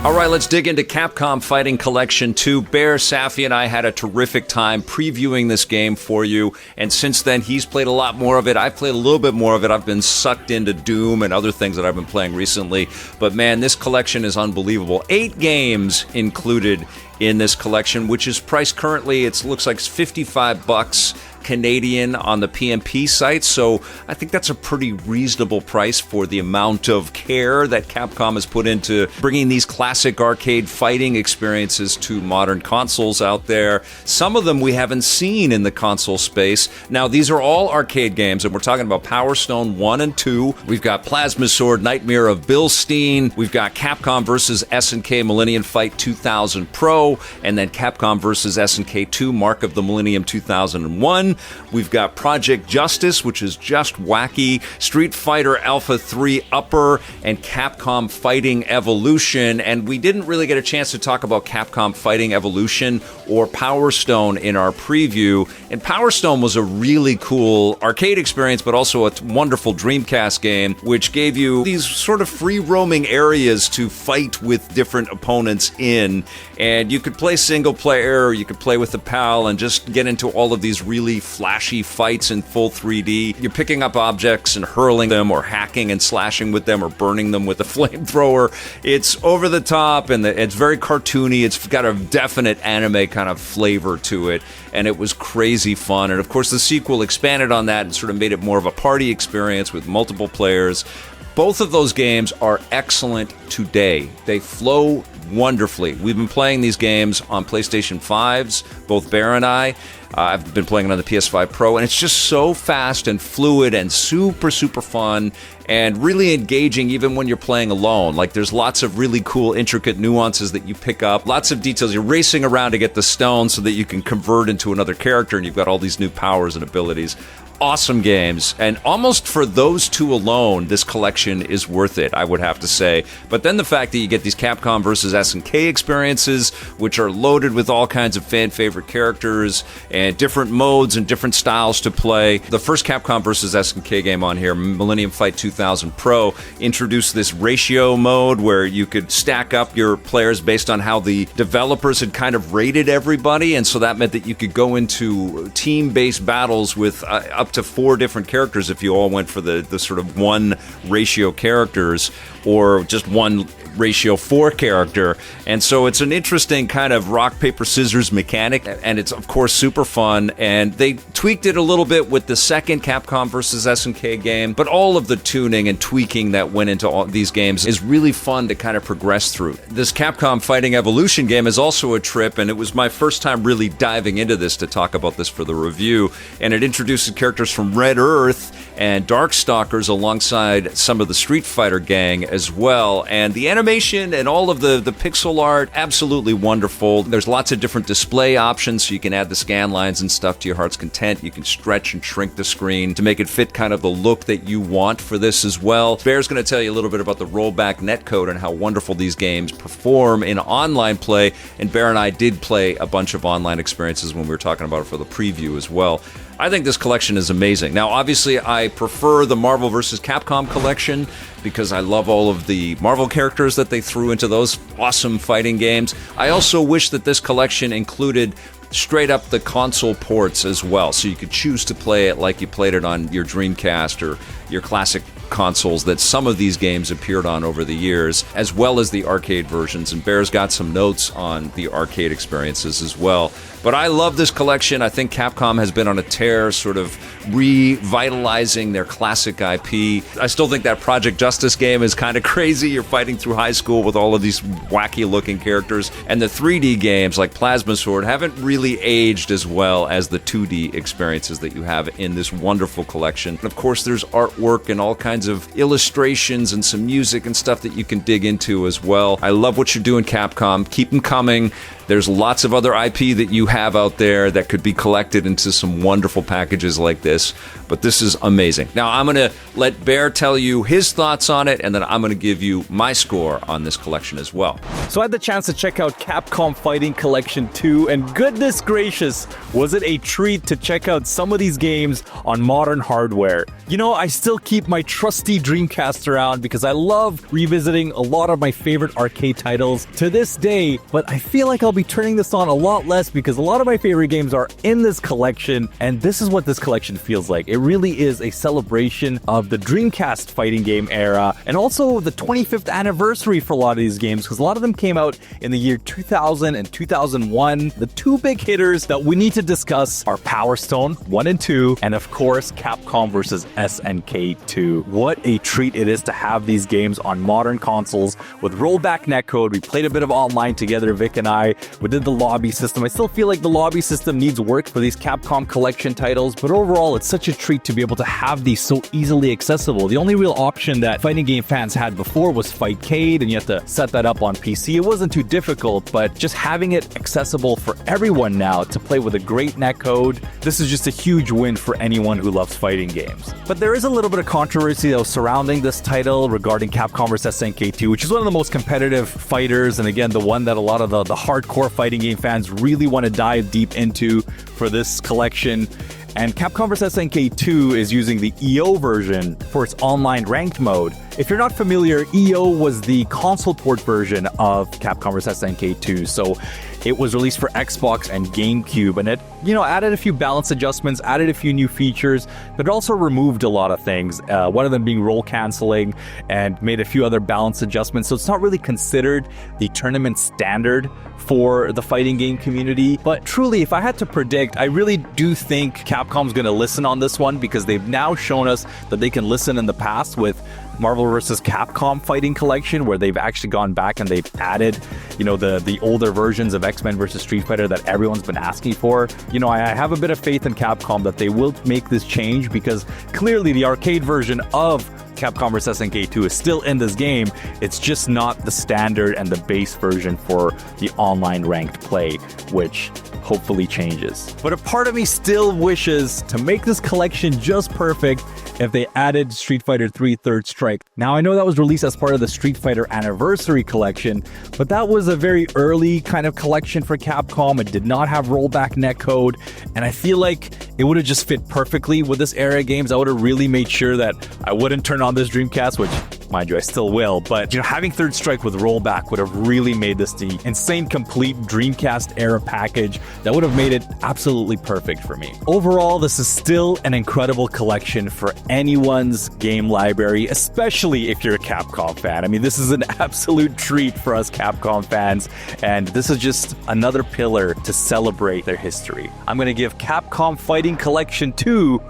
All right, let's dig into Capcom Fighting Collection 2. Behr Safi and I had a terrific time previewing this game for you, and since then he's played a lot more of it. I've played a little bit more of it. I've been sucked into Doom and other things that I've been playing recently, but man, this collection is unbelievable. 8 games included in this collection, which is priced currently, it looks like $55 Canadian on the PMP site, so I think that's a pretty reasonable price for the amount of care that Capcom has put into bringing these classic arcade fighting experiences to modern consoles out there. Some of them we haven't seen in the console space. Now, these are all arcade games, and we're talking about Power Stone 1 and 2. We've got Plasma Sword, Nightmare of Bilstein. We've got Capcom vs. SNK Millennium Fight 2000 Pro, and then Capcom vs. SNK 2 Mark of the Millennium 2001. We've got Project Justice, which is just wacky, Street Fighter Alpha 3 Upper, and Capcom Fighting Evolution. And we didn't really get a chance to talk about Capcom Fighting Evolution or Power Stone in our preview. And Power Stone was a really cool arcade experience, but also a wonderful Dreamcast game, which gave you these sort of free-roaming areas to fight with different opponents in. And you could play single player, or you could play with a pal and just get into all of these really flashy fights in full 3D. You're picking up objects and hurling them, or hacking and slashing with them, or burning them with a flamethrower. It's over the top, and it's very cartoony. It's got a definite anime kind of flavor to it, and it was crazy fun. And of course, the sequel expanded on that and sort of made it more of a party experience with multiple players. Both of those games are excellent today. They flow wonderfully. We've been playing these games on PlayStation 5s, both Behr and I. I've been playing it on the PS5 Pro, and it's just so fast and fluid and super, super fun and really engaging even when you're playing alone. Like, there's lots of really cool, intricate nuances that you pick up, lots of details. You're racing around to get the stone so that you can convert into another character, and you've got all these new powers and abilities. Awesome games, and almost for those two alone, this collection is worth it, I would have to say. But then the fact that you get these Capcom vs. SNK experiences, which are loaded with all kinds of fan-favorite characters and different modes and different styles to play. The first Capcom vs. SNK game on here, Millennium Fight 2000 Pro, introduced this ratio mode where you could stack up your players based on how the developers had kind of rated everybody, and so that meant that you could go into team-based battles with up to 4 different characters if you all went for the sort of 1 ratio characters, or just 1 ratio 4 character. And so it's an interesting kind of rock, paper, scissors mechanic, and it's of course super fun. And they tweaked it a little bit with the second Capcom vs. SNK game, but all of the tuning and tweaking that went into all these games is really fun to kind of progress through. This Capcom Fighting Evolution game is also a trip, and it was my first time really diving into this to talk about this for the review. And it introduces characters from Red Earth and Darkstalkers alongside some of the Street Fighter gang as well. And the animation and all of the pixel art, absolutely wonderful. There's lots of different display options, so you can add the scan lines and stuff to your heart's content. You can stretch and shrink the screen to make it fit kind of the look that you want for this as well. Behr's going to tell you a little bit about the rollback netcode and how wonderful these games perform in online play. And Behr and I did play a bunch of online experiences when we were talking about it for the preview as well. I think this collection is amazing. Now, obviously, I prefer the Marvel vs. Capcom collection because I love all of the Marvel characters that they threw into those awesome fighting games. I also wish that this collection included straight up the console ports as well, so you could choose to play it like you played it on your Dreamcast or your classic consoles that some of these games appeared on over the years, as well as the arcade versions. And Behr's got some notes on the arcade experiences as well. But I love this collection. I think Capcom has been on a tear, sort of revitalizing their classic IP. I still think that Project Justice game is kind of crazy. You're fighting through high school with all of these wacky-looking characters. And the 3D games, like Plasma Sword, haven't really aged as well as the 2D experiences that you have in this wonderful collection. And of course, there's artwork and all kinds of illustrations and some music and stuff that you can dig into as well. I love what you're doing, Capcom. Keep them coming. There's lots of other IP that you have out there that could be collected into some wonderful packages like this, but this is amazing. Now, I'm going to let Behr tell you his thoughts on it, and then I'm going to give you my score on this collection as well. So I had the chance to check out Capcom Fighting Collection 2, and goodness gracious, was it a treat to check out some of these games on modern hardware. You know, I still keep my trusty Dreamcast around because I love revisiting a lot of my favorite arcade titles to this day, but I feel like I'll be turning this on a lot less because a lot of my favorite games are in this collection, and this is what this collection feels like. It really is a celebration of the Dreamcast fighting game era, and also the 25th anniversary for a lot of these games, because a lot of them came out in the year 2000 and 2001. The two big hitters that we need to discuss are Power Stone 1 and 2, and of course Capcom vs. SNK 2. What a treat it is to have these games on modern consoles with rollback netcode. We played a bit of online together, Vic and I. We did the lobby system. I still feel like the lobby system needs work for these Capcom collection titles, but overall it's such a treat to be able to have these so easily accessible. The only real option that fighting game fans had before was Fightcade, and you have to set that up on PC. It wasn't too difficult, but just having it accessible for everyone now to play with a great netcode, this is just a huge win for anyone who loves fighting games. But there is a little bit of controversy though surrounding this title regarding Capcom vs. SNK 2, which is one of the most competitive fighters, and again, the one that a lot of the hardcore fighting game fans really want to dive deep into for this collection. And Capcom vs. SNK 2 is using the EO version for its online ranked mode. If you're not familiar, EO was the console port version of Capcom vs. SNK 2, so it was released for Xbox and GameCube, and it, added a few balance adjustments, added a few new features, but it also removed a lot of things, one of them being roll canceling, and made a few other balance adjustments, so it's not really considered the tournament standard for the fighting game community. But truly, if I had to predict, I really do think Capcom's going to listen on this one, because they've now shown us that they can listen in the past with Marvel vs. Capcom Fighting Collection, where they've actually gone back and they've added, the older versions of X-Men vs. Street Fighter that everyone's been asking for. I have a bit of faith in Capcom that they will make this change, because clearly the arcade version of Capcom vs. SNK 2 is still in this game. It's just not the standard and the base version for the online ranked play, which hopefully changes. But a part of me still wishes to make this collection just perfect if they added Street Fighter 3 Third Strike. Now, I know that was released as part of the Street Fighter Anniversary Collection, but that was a very early kind of collection for Capcom. It did not have rollback netcode, and I feel like it would have just fit perfectly with this era of games. I would have really made sure that I wouldn't turn on this Dreamcast, which, mind you, I still will, but having Third Strike with rollback would have really made this the insane complete Dreamcast era package that would have made it absolutely perfect for me. Overall, this is still an incredible collection for anyone's game library, especially if you're a Capcom fan. I mean, this is an absolute treat for us Capcom fans, and this is just another pillar to celebrate their history. I'm going to give Capcom Fighting Collection 2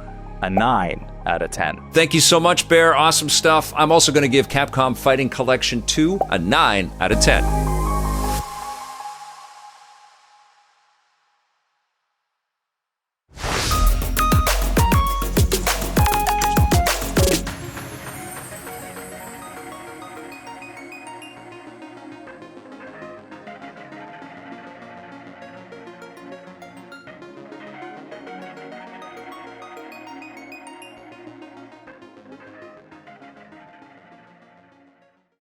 a 9 out of 10. Thank you so much, Behr. Awesome stuff. I'm also going to give Capcom Fighting Collection 2 a 9 out of 10.